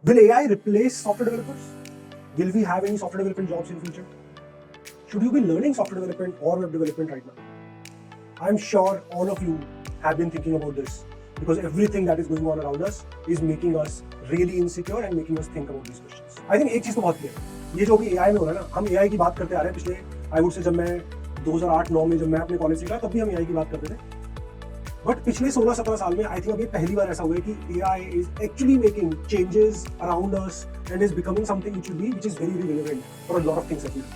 Will AI replace software developers? Will we have any software development jobs in future? Should you be learning software development or web development right now? I'm sure all of you have been thinking about this because everything that is going on around us is making us really insecure and making us think about these questions. I think एक चीज तो बहुत clear है, ये जो भी AI में हो रहा है ना, हम AI की बात करते आ रहे हैं पिछले आई वुड से जब मैं 2008-9 में जब मैं अपने कॉलेज से गया तब भी हम AI की बात करते थे. बट पिछले 16-17 साल में आई थिंक अभी पहली बार ऐसा हुआ है कि AI is actually making changes around us and is becoming something which is very relevant for a lot of things that we do.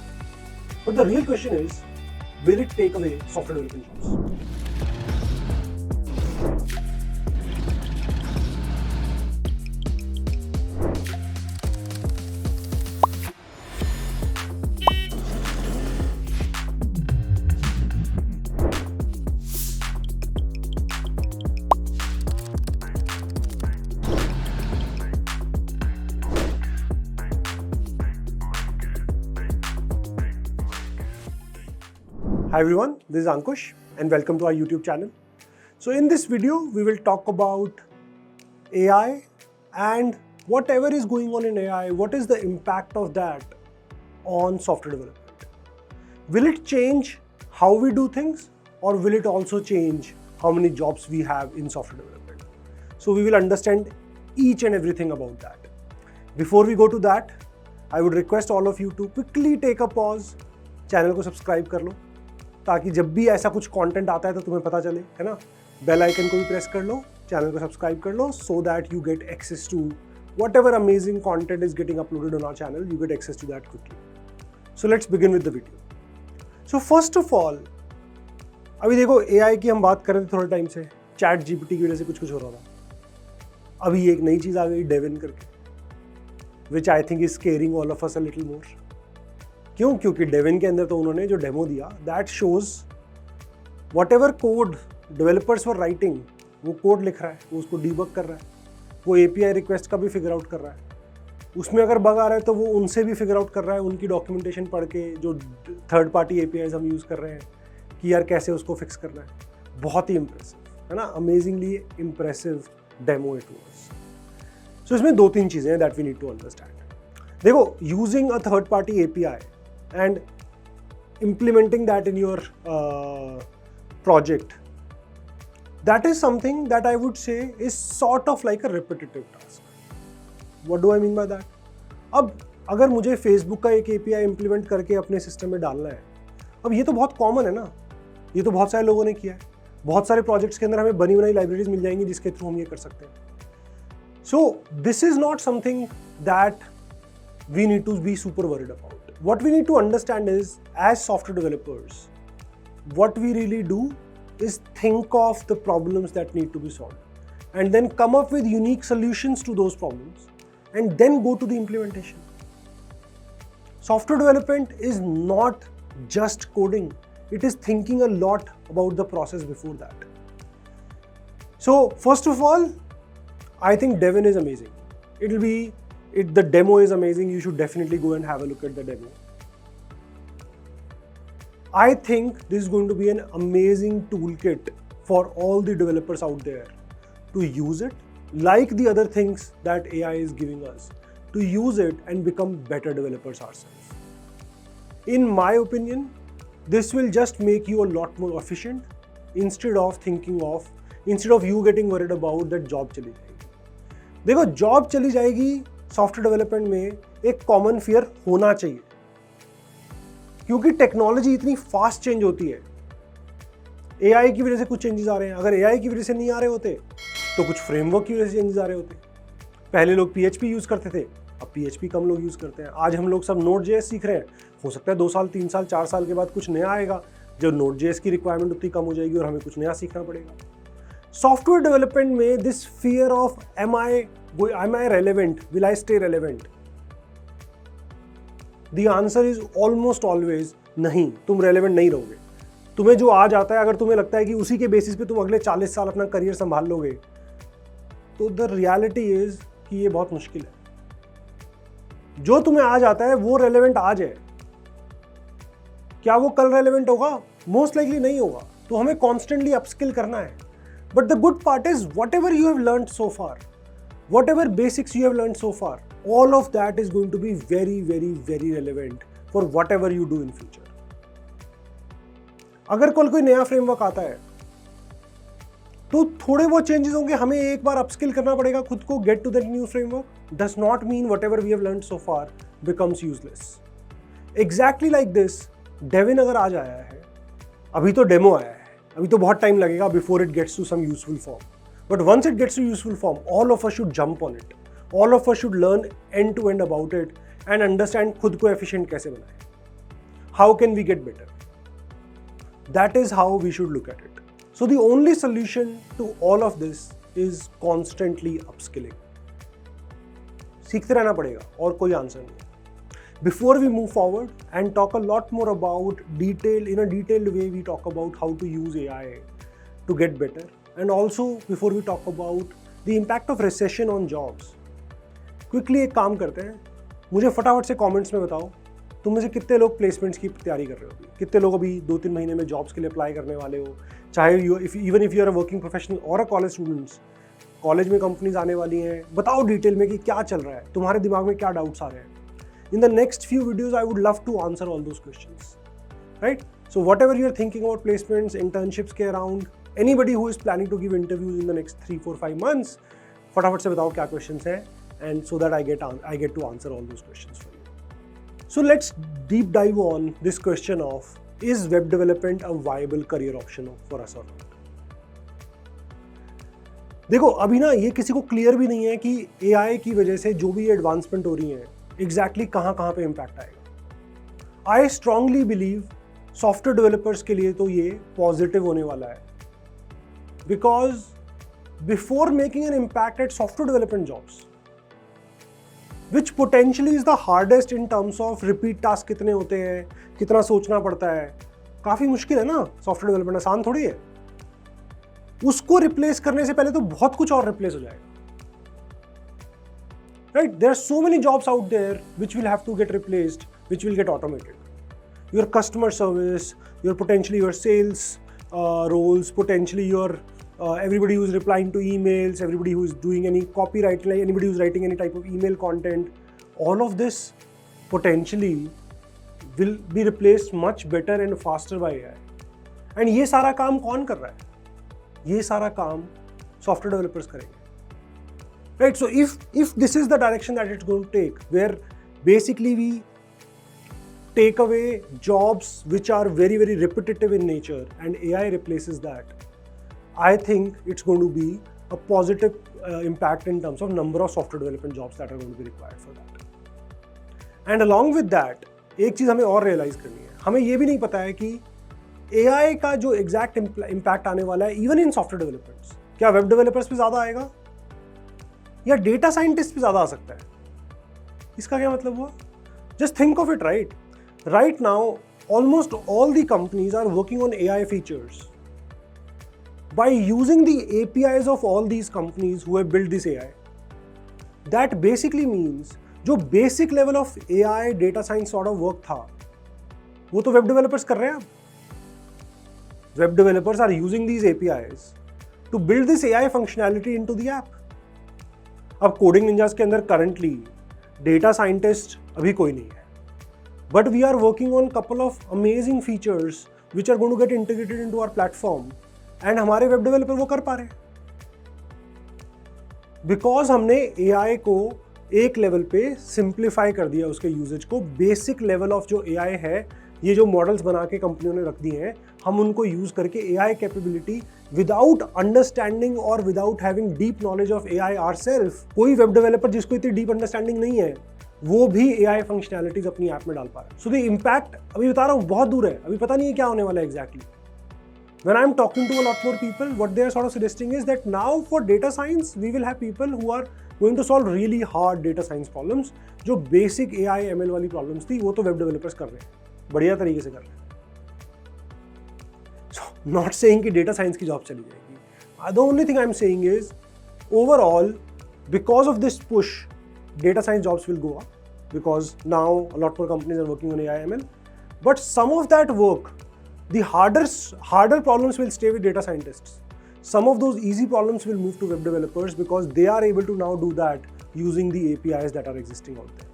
But the real question is, will it take away software development jobs? Hi everyone, this is Ankush and welcome to our YouTube channel. So in this video, we will talk about AI and whatever is going on in AI, what is the impact of that on software development? Will it change how we do things or will it also change how many jobs we have in software development? So we will understand each and everything about that. Before we go to that, I would request all of you to quickly take a pause, channel को subscribe कर लो ताकि जब भी ऐसा कुछ content आता है तो तुम्हें पता चले, है ना. बेल आइकन को भी प्रेस कर लो, चैनल को सब्सक्राइब कर लो so that you get access to whatever amazing content is getting uploaded on our channel, you get access to that quickly. So let's begin with the video. So first of all, अभी देखो AI की हम बात कर रहे थे थोड़े time से, चैट GPT की वजह से कुछ हो रहा था. अभी एक नई चीज़ आ गई डेविन करके, which I think is scaring all of us a little more. क्यों? क्योंकि डेविन के अंदर तो उन्होंने जो डेमो दिया that shows what ever code developers were writing, वो कोड लिख रहा है, वो उसको डीबग कर रहा है, वो API रिक्वेस्ट का भी फिगर आउट कर रहा है, उसमें अगर बग आ रहा है तो वो उनसे भी फिगर आउट कर रहा है, उनकी डॉक्यूमेंटेशन पढ़ के जो थर्ड पार्टी APIs हम यूज़ कर रहे हैं कि यार कैसे उसको फिक्स करना है. बहुत ही इम्प्रेसिव है ना, amazingly impressive demo it was. So इसमें दो तीन चीज़ें हैं that we need to understand. देखो, using a third party API and implementing that in your project, that is something that I would say is sort of like a repetitive task. What do I mean by that? अब अगर मुझे Facebook का एक API implement करके अपने system में डालना है, अब ये तो बहुत कॉमन है ना, ये तो बहुत सारे लोगों ने किया है, बहुत सारे प्रोजेक्ट्स के अंदर हमें बनी बनाई लाइब्रेरीज मिल जाएंगी जिसके थ्रू हम ये कर सकते हैं. So this is not something that we need to be super worried about. What we need to understand is, as software developers, what we really do is think of the problems that need to be solved and then come up with unique solutions to those problems and then go to the implementation. Software development is not just coding, it is thinking a lot about the process before that. So first of all, I think Devin is amazing. The demo is amazing. You should definitely go and have a look at the demo. I think this is going to be an amazing toolkit for all the developers out there to use it, like the other things that AI is giving us, to use it and become better developers ourselves. In my opinion, this will just make you a lot more efficient instead of you getting worried about that job चली जाएगी. देखो, job चली जाएगी software development में एक common fear होना चाहिए, क्योंकि टेक्नोलॉजी इतनी फास्ट चेंज होती है. AI की वजह से कुछ चेंजेस आ रहे हैं, अगर AI की वजह से नहीं आ रहे होते तो कुछ फ्रेमवर्क की वजह से चेंजेस आ रहे होते. पहले लोग PHP यूज़ करते थे, अब PHP कम लोग यूज़ करते हैं. आज हम लोग सब Node.js सीख रहे हैं, हो सकता है 2 साल 3 साल 4 साल के बाद कुछ नया आएगा जो Node.js की रिक्वायरमेंट उतनी कम हो जाएगी और हमें कुछ नया सीखना पड़ेगा. सॉफ्टवेयर डेवलपमेंट में this fear of am I relevant? Will I stay relevant? The answer is almost always नहीं, तुम relevant नहीं रहोगे. तुम्हें जो आज आता है, अगर तुम्हें लगता है कि उसी के बेसिस पे तुम अगले 40 साल अपना करियर संभाल लोगे, तो द रियलिटी इज कि ये बहुत मुश्किल है. जो तुम्हें आज आता है वो रेलेवेंट आज है, क्या वो कल रेलेवेंट होगा? मोस्ट लाइकली नहीं होगा. तो हमें कॉन्स्टेंटली अपस्किल करना है. But the good part is what ever you have learn so far, whatever basics you have learned so far, all of that is going to be very, very, very relevant for whatever you do in future. अगर कल कोई नया framework आता है तो थोड़े बहुत changes होंगे, हमें एक बार अपस्किल करना पड़ेगा खुद को, get to that new framework does not mean whatever we have learned so far becomes useless. Exactly like this, Devin अगर आज आया है, अभी तो डेमो आया है, अभी तो बहुत टाइम लगेगा before it gets to some useful form. But once it gets to useful form, all of us should jump on it. All of us should learn end to end about it and understand खुद को efficient कैसे बनाएं. How can we get better? That is how we should look at it. So the only solution to all of this is constantly upskilling. सीखते रहना पड़ेगा और कोई answer नहीं. Before we move forward and talk a lot more about in a detailed way, we talk about how to use AI to get better. And also, before we talk about the impact of recession on jobs, quickly एक काम करते हैं, मुझे फटाफट से comments में बताओ, तुम में से कितने लोग प्लेसमेंट्स की तैयारी कर रहे हो अभी, कितने लोग अभी 2-3 महीने में जॉब्स के लिए अप्लाई करने वाले हो, चाहे even if you are a working professional और अ कॉलेज स्टूडेंट्स, कॉलेज में कंपनीज आने वाली हैं, बताओ डिटेल में कि क्या चल रहा है, तुम्हारे दिमाग में क्या डाउट्स आ रहे हैं. In the next few videos I would love to answer all those questions, right. So whatever you are thinking about placements, internships के around, anybody who is planning to give interviews in the next 3-4-5 months, फटाफट से बताओ क्या questions हैं, and so that I get to answer all those questions for you. So let's deep dive on this question of, is web development a viable career option for us or not? देखो अभी ना ये किसी को clear भी नहीं है कि AI की वजह से जो भी एडवांसमेंट हो रही है एग्जैक्टली कहाँ पे इम्पैक्ट आएगा. I strongly believe software developers के लिए तो ये पॉजिटिव होने वाला है. Because before making an impact at software development jobs, which potentially is the hardest in terms of repeat task कितने होते हैं, कितना सोचना पड़ता है, काफ़ी मुश्किल है ना, सॉफ्टवेयर डेवलपमेंट आसान थोड़ी है. उसको रिप्लेस करने से पहले तो बहुत कुछ और रिप्लेस हो जाएगा. Right? There are so many jobs out there which will have to get replaced, which will get automated. Your customer service, potentially your sales roles, potentially your everybody who is replying to emails, everybody who is doing any copywriting, like anybody who is writing any type of email content, all of this potentially will be replaced much better and faster by AI. And ये सारा काम कौन कर रहा है? ये सारा काम software developers करेंगे. Right? So if this is the direction that it's going to take, where basically we take away jobs which are very, very repetitive in nature and AI replaces that, I think it's going to be a positive impact in terms of number of software development jobs that are going to be required for that. And along with that, एक चीज़ हमें और realize करनी है, हमें ये भी नहीं पता है कि AI का जो exact impact आने वाला है even in software developers, क्या web developers पे ज़्यादा आएगा या data scientists पे ज़्यादा आ सकता है. इसका क्या मतलब हुआ? Just think of it, right? Right now, almost all the companies are working on AI features. By using the APIs of all these companies who have built this AI, that basically means जो basic level of AI data science sort of work था, वो तो web developers कर रहे हैं अब. Web developers are using these APIs to build this AI functionality into the app. अब coding ninjas के अंदर currently data scientist अभी कोई नहीं है, but we are working on couple of amazing features which are going to get integrated into our platform. And हमारे web developer वो कर पा रहे हैं बिकॉज हमने AI को एक लेवल पे सिंप्लीफाई कर दिया, उसके यूजेज को. बेसिक लेवल ऑफ जो AI है, ये जो मॉडल्स बना के कंपनियों ने रख दिए हैं, हम उनको यूज करके AI कैपेबिलिटी विदाउट अंडरस्टैंडिंग और without having deep knowledge of AI ourselves, कोई वेब डेवलपर जिसको इतनी डीप अंडरस्टैंडिंग नहीं है वो भी AI फंक्शनैलिटीज अपनी ऐप में डाल पा रहा है. सो द इम्पैक्ट अभी बता रहा हूँ बहुत दूर है, अभी पता नहीं है क्या होने वाला है exactly. When I'm talking to a lot more people, what they are sort of suggesting is that now for data science, we will have people who are going to solve really hard data science problems. जो basic AI ML वाली problems थी, वो तो web developers कर रहे हैं, बढ़िया तरीके से कर रहे हैं. So, not saying कि data science की job चली जाएगी. The only thing I'm saying is, overall, because of this push, data science jobs will go up because now a lot more companies are working on AI ML. But some of that work, the harder problems will stay with data scientists. some of those easy problems will move to web developers because they are able to now do that using the APIs that are existing out there.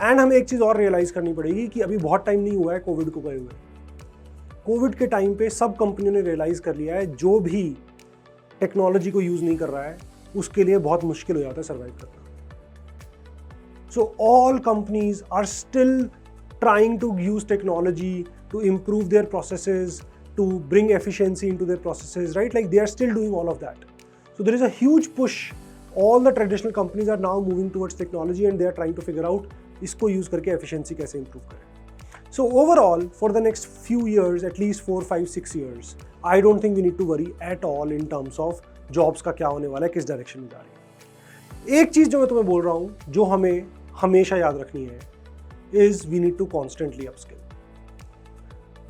And हमें एक चीज़ और realise करनी पड़ेगी कि अभी बहुत time नहीं हुआ है कोविड को गए हुए. कोविड के टाइम पे सब कंपनियों ने रियलाइज कर लिया है जो भी टेक्नोलॉजी को यूज़ नहीं कर रहा है उसके लिए बहुत मुश्किल हो जाता है सर्वाइव करना. So all companies are still trying to use technology to improve their processes, to bring efficiency into their processes, right? Like they are still doing all of that. So there is a huge push. All the traditional companies are now moving towards technology and they are trying to figure out इसको use करके efficiency कैसे improve करें. So overall, for the next few years, at least 4, 5, 6 years, I don't think we need to worry at all in terms of jobs का क्या होने वाला है, किस डायरेक्शन में जा रही है. एक चीज़ जो मैं तुम्हें बोल रहा हूँ, जो हमें हमेशा याद रखनी है, is we need to constantly upskill.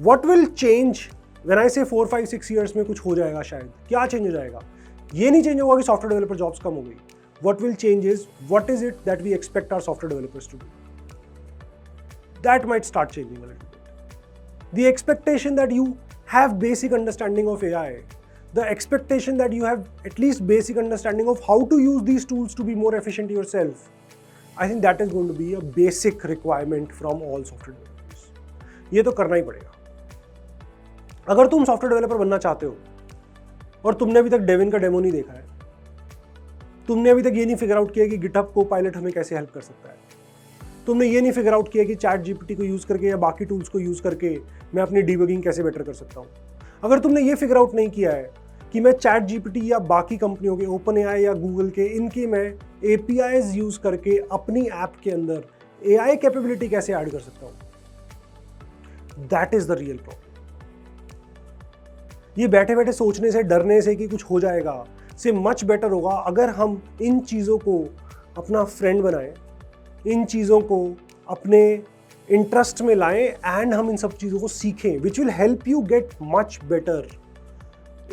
What will change when I say 4, 5, 6 years में कुछ हो जाएगा शायद, क्या चेंज हो जाएगा? ये नहीं चेंज होगा कि सॉफ्टवेयर डेवलपर जॉब्स कम हो गई. What will change is what is it that we expect our software developers to do. That might start changing a little bit. The expectation that you have basic understanding of AI, the expectation that you have at least basic understanding of how to use these tools to be more efficient yourself, I think that is going to be a basic requirement from all software developers. ये तो करना ही पड़ेगा. अगर तुम software developer बनना चाहते हो और तुमने अभी तक डेविन का डेमो नहीं देखा है, तुमने अभी तक ये नहीं फिगर आउट किया कि गिटहब कोपायलट हमें कैसे हेल्प कर सकता है, तुमने ये नहीं फिगर आउट किया कि चैट जीपीटी को यूज़ करके या बाकी टूल्स को यूज़ करके मैं अपनी डीबगिंग कैसे बेटर कर सकता हूँ, अगर तुमने ये फिगर आउट नहीं किया है कि मैं चैट जीपीटी या बाकी कंपनियों के ओपन एआई या गूगल के इनके मैं एपीआईज यूज़ करके अपनी ऐप के अंदर एआई कैपेबिलिटी कैसे ऐड कर सकता हूँ, that is the real problem. ये बैठे बैठे सोचने से, डरने से कि कुछ हो जाएगा से मच बेटर होगा अगर हम इन चीज़ों को अपना फ्रेंड बनाएं, इन चीज़ों को अपने इंटरेस्ट में लाएं एंड हम इन सब चीज़ों को सीखें, which will help you get much better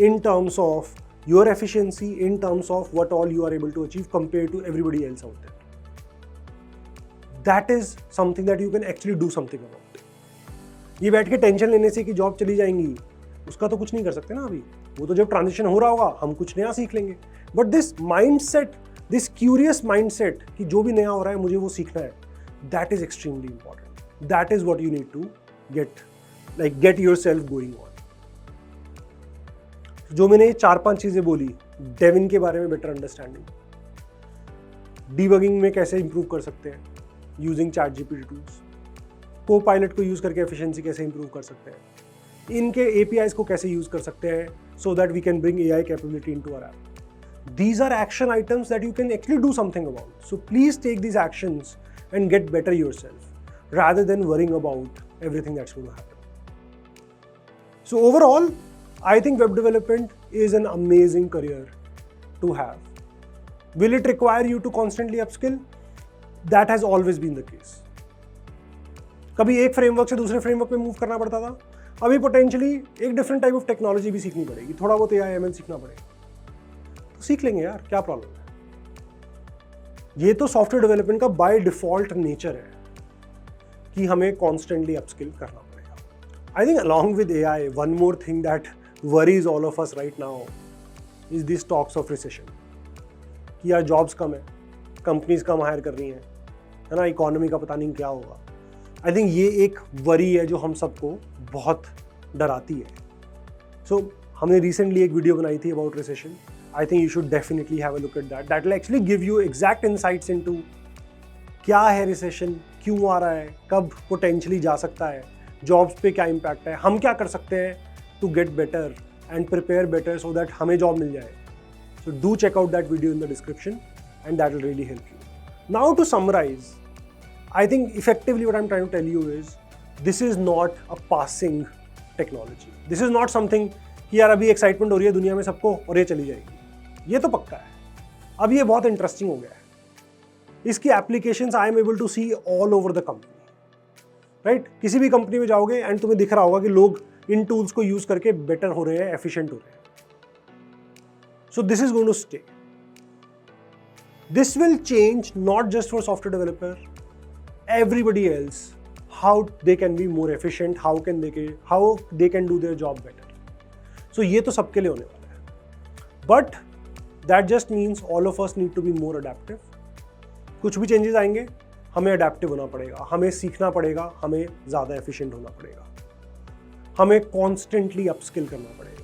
in terms of your efficiency, in terms of what all you are able to achieve compared to everybody else out there. That is something that you can actually do something about. ये बैठ के tension लेने से कि job चली जाएंगी, उसका तो कुछ नहीं कर सकते ना अभी. वो तो जब ट्रांजिशन हो रहा होगा हम कुछ नया सीख लेंगे. But this mindset, this curious mindset कि जो भी नया हो रहा है मुझे वो सीखना है, that is extremely important. That is what you need to get yourself going on. जो मैंने 4-5 चीज़ें बोली, डेविन के बारे में बेटर अंडरस्टैंडिंग, डीबगिंग में कैसे इंप्रूव कर सकते हैं यूजिंग चैट जीपीटी टूल्स, को पायलट को यूज़ करके एफिशिएंसी कैसे इंप्रूव कर सकते हैं, इनके एपीआईज को कैसे यूज़ कर सकते हैं so that we can bring AI capability into our app. These are action items that you can actually do something about. So please take these actions and get better yourself rather than worrying about everything that's going to happen. So overall, I think web development is an amazing career to have. Will it require you to constantly upskill? That has always been the case. कभी एक framework से दूसरे framework में move करना पड़ता था, अभी potentially एक डिफरेंट टाइप ऑफ टेक्नोलॉजी भी सीखनी पड़ेगी, थोड़ा बहुत एआई एमएल सीखना पड़ेगा, तो सीख लेंगे यार, क्या प्रॉब्लम है. ये तो सॉफ्टवेयर डेवलपमेंट का बाय डिफॉल्ट नेचर है कि हमें कॉन्स्टेंटली अपस्किल करना पड़ेगा. I think along with AI, one more thing that worries all of us right now is these talks of recession. कि यार जॉब्स कम है, कंपनीज कम हायर कर रही हैं, है ना, इकोनॉमी का पता नहीं क्या होगा. आई थिंक ये एक वरी है जो हम सबको बहुत डराती है. सो हमने रिसेंटली एक वीडियो बनाई थी about recession. I think you should definitely have a look at that. That will actually give you exact insights into क्या है रिसेशन, क्यों आ रहा है, कब पोटेंशियली जा सकता है, जॉब्स पे क्या इम्पैक्ट है, हम क्या कर सकते हैं to get better and prepare better so that हमें जॉब मिल जाए. So do check out that video in the description and that will really help you. Now to summarize, I think effectively what I'm trying to tell you is this is not a passing technology. This is not something कि यार अभी excitement हो रही है दुनिया में सबको और ये चली जाएगी. ये तो पक्का है. अब ये बहुत इंटरेस्टिंग हो गया है. इसकी applications I am able to see all over the company, right. किसी भी कंपनी में जाओगे एंड तुम्हें दिख रहा होगा कि लोग इन टूल्स को यूज करके बेटर हो रहे हैं, एफिशिएंट हो रहे हैं. So this is going to stay. This will change not just for software developer, everybody else, how they can be more efficient, how they can do their job better. So ये तो सबके लिए होने वाला है, but that just means all of us need to be more adaptive. कुछ भी changes आएंगे, हमें अडेप्टिव होना पड़ेगा, हमें सीखना पड़ेगा, हमें ज़्यादा एफिशिएंट होना पड़ेगा, हमें कॉन्स्टेंटली अपस्किल करना पड़ेगा।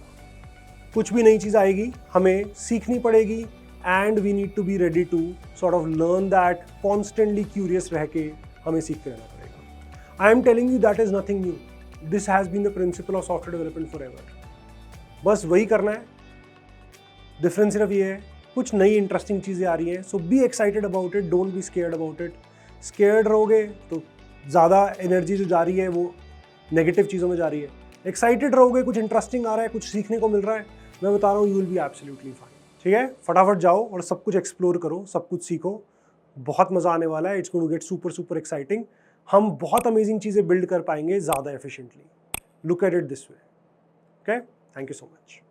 कुछ भी नई चीज़ आएगी, हमें सीखनी पड़ेगी, and we need to be ready to sort of learn that, constantly curious रह के हमें सीखते रहना पड़ेगा। I am telling you that is nothing new, this has been the principle of software development forever. बस वही करना है, डिफरेंस सिर्फ ये है कुछ नई इंटरेस्टिंग चीज़ें आ रही हैं, so be excited about it, don't be scared about it. Scared रहोगे तो ज़्यादा एनर्जी जो जा रही है वो नेगेटिव चीज़ों में जा रही है। एक्साइटेड रहोगे, कुछ इंटरेस्टिंग आ रहा है, कुछ सीखने को मिल रहा है, मैं बता रहा हूँ you will be absolutely fine. ठीक है, फटाफट जाओ और सब कुछ एक्सप्लोर करो, सब कुछ सीखो, बहुत मज़ा आने वाला है। It's going to get super super exciting. हम बहुत अमेजिंग चीज़ें बिल्ड कर पाएंगे ज़्यादा efficiently. Look at it this way. Okay, thank you so much.